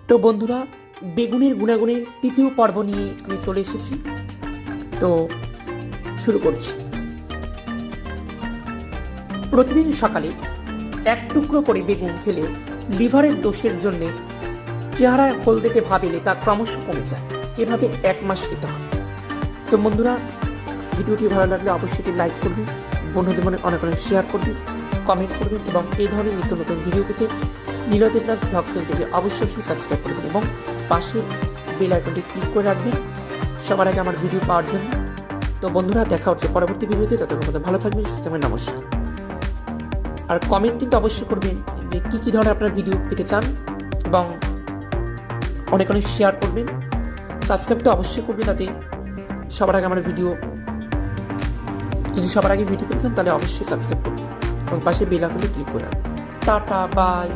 তো বন্ধুরা, বেগুনের গুণাগুণের তৃতীয় পর্ব নিয়ে আমি চলে এসেছি। তো শুরু করছি। প্রতিদিন সকালে এক টুকরো করে বেগুন খেলে লিভারের দোষের জন্য চেহারায় হলদেটে ভাব এলে তা ক্রমশ কমে যায়। এভাবে 1 মাস খেতে হবে। তো বন্ধুরা, ভিডিওটি ভালো লাগলে অবশ্যই লাইক করবেন, বন্ধুদের মনে অনেক অনেক শেয়ার করবেন, কমেন্ট করবেন এবং এই ধরনের নিত্য নতুন ভিডিও পেতে নীলদেবনাথ ব্লগ চ্যানেলটিকে অবশ্যই সাবস্ক্রাইব করবেন এবং পাশে বেল আইকনটি ক্লিক করে রাখবেন সবার আগে আমার ভিডিও পাওয়ার জন্য। তো বন্ধুরা, দেখা হচ্ছে পরবর্তী ভিডিওতে। ততক্ষণ মধ্যে ভালো থাকবেন, সুস্থ থাকবেন। নমস্কার। আর কমেন্ট কিন্তু অবশ্যই করবেন যে কী ধরনের আপনার ভিডিও পেতে চান এবং অনেক অনেক শেয়ার করবেন। সাবস্ক্রাইব তো অবশ্যই করবেন, তাতে সবার আগে আমার ভিডিও, যদি সবার আগে ভিডিও পেতে চান তাহলে অবশ্যই সাবস্ক্রাইব করবেন এবং পাশে বেল আইকনটি ক্লিক করে রাখবেন। Ta-ta, by.